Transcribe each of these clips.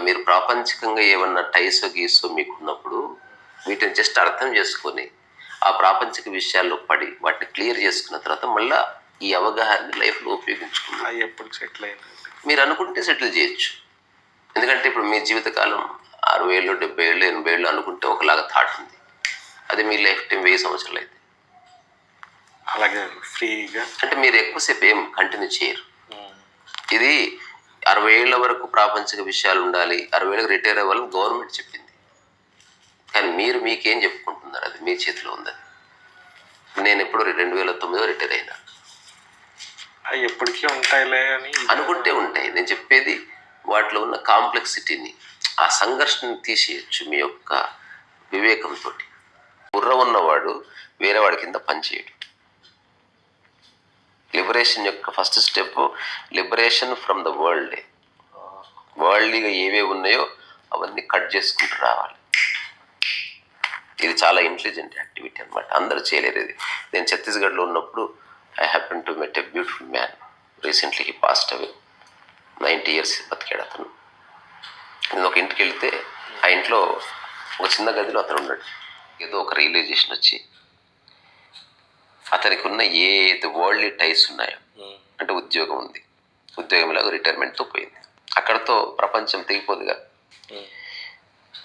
మీరు ప్రాపంచికంగా ఏమన్నా టైసో గీసో మీకున్నప్పుడు వీటిని జస్ట్ అర్థం చేసుకొని ఆ ప్రాపంచిక విషయాల్లో పడి వాటిని క్లియర్ చేసుకున్న తర్వాత మళ్ళీ ఈ అవగాహనని లైఫ్లో ఉపయోగించుకున్నారు. ఎప్పుడు సెటిల్ అయింది మీరు అనుకుంటే సెటిల్ చేయొచ్చు. ఎందుకంటే ఇప్పుడు మీ జీవితకాలం 60 ఏళ్ళు 70 ఏళ్ళు 80 ఏళ్ళు అనుకుంటే ఒకలాగా థాట్ ఉంది. అది మీ లైఫ్ టైం 1000 సంవత్సరాలు అయితే అలాగే ఫ్రీగా అంటే మీరు ఎక్కువసేపు ఏం కంటిన్యూ చేయరు. ఇది 60 ఏళ్ళ వరకు ప్రాపంచిక విషయాలు ఉండాలి, 60 ఏళ్ళకి రిటైర్ అవ్వాలని గవర్నమెంట్ చెప్పింది. కానీ మీరు మీకేం చెప్పుకుంటున్నారు? అది మీ చేతిలో ఉంది. నేను ఎప్పుడు 2009 రిటైర్ అయినా. అవి ఎప్పటికీ ఉంటాయిలే అని అనుకుంటే ఉంటాయి. నేను చెప్పేది వాటిలో ఉన్న కాంప్లెక్సిటీని, ఆ సంఘర్షణని తీసేయచ్చు మీ యొక్క వివేకంతో. బుర్ర ఉన్నవాడు వేరే వాడి కింద పనిచేయడు. లిబరేషన్ యొక్క first step liberation from the world. వరల్డ్గా ఏవేవి ఉన్నాయో అవన్నీ కట్ చేసుకుంటూ రావాలి. ఇది చాలా ఇంటెలిజెంట్ యాక్టివిటీ అనమాట. అందరూ చేయలేరు ఇది. నేను ఛత్తీస్గఢ్లో ఉన్నప్పుడు I happen to met a beautiful man. Recently he passed away. 90 years బతికాడు అతను. నేను ఒక ఇంటికి వెళితే ఆ ఇంట్లో ఒక చిన్న గదిలో అతను ఉన్నాడు. ఏదో ఒక రియలైజేషన్ వచ్చి అతనికి ఉన్న ఏది వరల్డ్లీ టైస్ ఉన్నాయో, అంటే ఉద్యోగం ఉంది, ఉద్యోగంలాగా రిటైర్మెంట్తో పోయింది, అక్కడతో ప్రపంచం తెగిపోదుగా.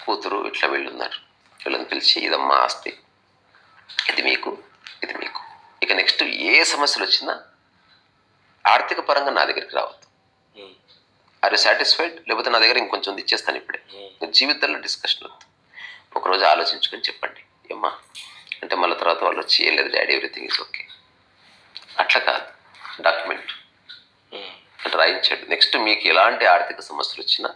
కూతురు ఇట్లా వీళ్ళున్నారు, వీళ్ళని పిలిచి ఇదమ్మా ఆస్తి, ఇది మీకు, ఇది మీకు. ఇక నెక్స్ట్ ఏ సమస్యలు వచ్చినా ఆర్థిక పరంగా నా దగ్గరికి రావద్దు. Are you satisfied? లేకపోతే నా దగ్గర ఇంకొంచెం ఇచ్చేస్తాను ఇప్పుడే. జీవితంలో డిస్కషన్ వద్దు. ఒకరోజు ఆలోచించుకొని చెప్పండి ఏమ్మా అంటే మళ్ళీ తర్వాత వాళ్ళు వచ్చి ఏం లేదు డాడీ ఎవ్రీథింగ్ ఈజ్ ఓకే. అట్లా కాదు, డాక్యుమెంట్ అంటే రాయించాడు. నెక్స్ట్ మీకు ఎలాంటి ఆర్థిక సమస్యలు వచ్చినా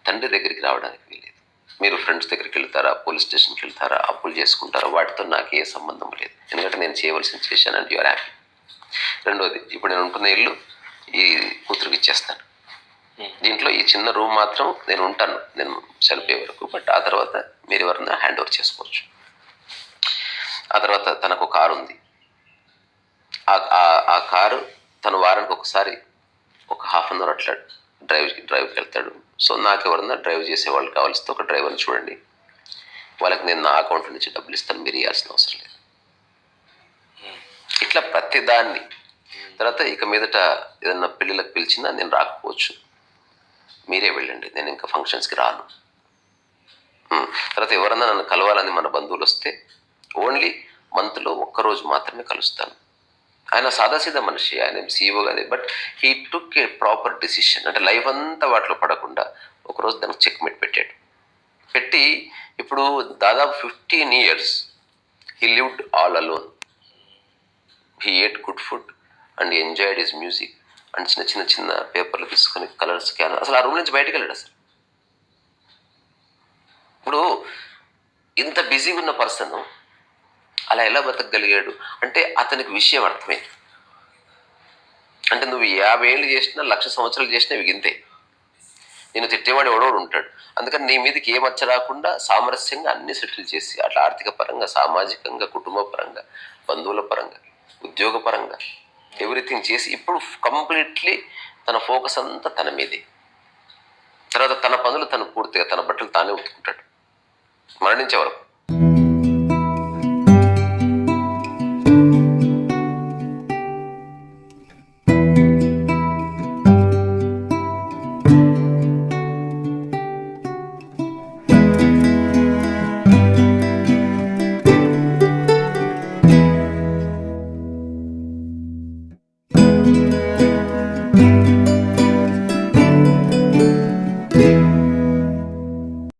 తండ్రి దగ్గరికి రావడానికి వీలేదు. మీరు ఫ్రెండ్స్ దగ్గరికి వెళ్తారా, పోలీస్ స్టేషన్కి వెళ్తారా, అప్పులు చేసుకుంటారా, వాటితో నాకు ఏ సంబంధం లేదు. ఎందుకంటే నేను చేయవలసింది చేశాను అండ్ యూఆర్ హ్యాపీ. రెండోది, ఇప్పుడు నేను ఉంటున్న ఇల్లు ఈ కూతురికి ఇచ్చేస్తాను. దీంట్లో ఈ చిన్న రూమ్ మాత్రం నేను ఉంటాను, నేను సెల్ఫ్ వరకు. బట్ ఆ తర్వాత మీరు ఎవరన్నా హ్యాండ్ ఓవర్ చేసుకోవచ్చు. ఆ తర్వాత తనకు కారు ఉంది. ఆ కారు తను వారానికి ఒకసారి ఒక ½ అన్ అవర్ అట్లా డ్రైవ్కి వెళ్తాడు. సో నాకు ఎవరన్నా డ్రైవ్ చేసే వాళ్ళు కావాల్సితే ఒక డ్రైవర్ని చూడండి, వాళ్ళకి నేను నా అకౌంట్ నుంచి డబ్బులు ఇస్తాను, మీరు ఇవ్వాల్సిన అవసరం లేదు. ఇట్లా ప్రతిదాన్ని. తర్వాత ఇక మీదట ఏదన్నా పెళ్ళిళ్ళకి పిలిచినా నేను రాకపోవచ్చు, మీరే వెళ్ళండి, నేను ఇంకా ఫంక్షన్స్కి రాను. తర్వాత ఎవరన్నా నన్ను కలవాలని మన బంధువులు వస్తే ఓన్లీ మంత్లో ఒక్కరోజు మాత్రమే కలుస్తాను. ఆయన సాదాసీదా మనిషి, ఆయన సీఈఓ కాదు, but he took a proper decision. అంటే లైఫ్ అంతా వాటిలో పడకుండా ఒకరోజు దానికి చెక్మేట్ పెట్టాడు. పెట్టి ఇప్పుడు దాదాపు 15 years he lived all alone. He ate good food and enjoyed his music అండ్ చిన్న పేపర్లు తీసుకొని కలర్ స్కాన్. అసలు ఆ రూమ్ నుంచి బయటకు వెళ్ళాడు. అసలు ఇప్పుడు ఇంత బిజీగా ఉన్న పర్సన్ అలా ఎలా బతకగలిగాడు అంటే అతనికి విషయం అర్థమైంది. అంటే నువ్వు 50 ఏళ్ళు చేసినా 1,00,000 సంవత్సరాలు చేసినా ఇవి గింతే. నేను తిట్టేవాడు ఎవడోడు ఉంటాడు. అందుకని నీ మీదకి ఏ మచ్చ రాకుండా సామరస్యంగా అన్ని సెటిల్ చేసి అట్లా ఆర్థిక పరంగా, సామాజికంగా, కుటుంబ పరంగా, బంధువుల పరంగా, ఉద్యోగ పరంగా ఎవ్రీథింగ్ చేసి ఇప్పుడు కంప్లీట్లీ తన ఫోకస్ అంతా తన మీదే. తర్వాత తన పనులు తను పూర్తిగా తన బట్టలు తానే ఉతుకుంటాడు మరణించే వరకు.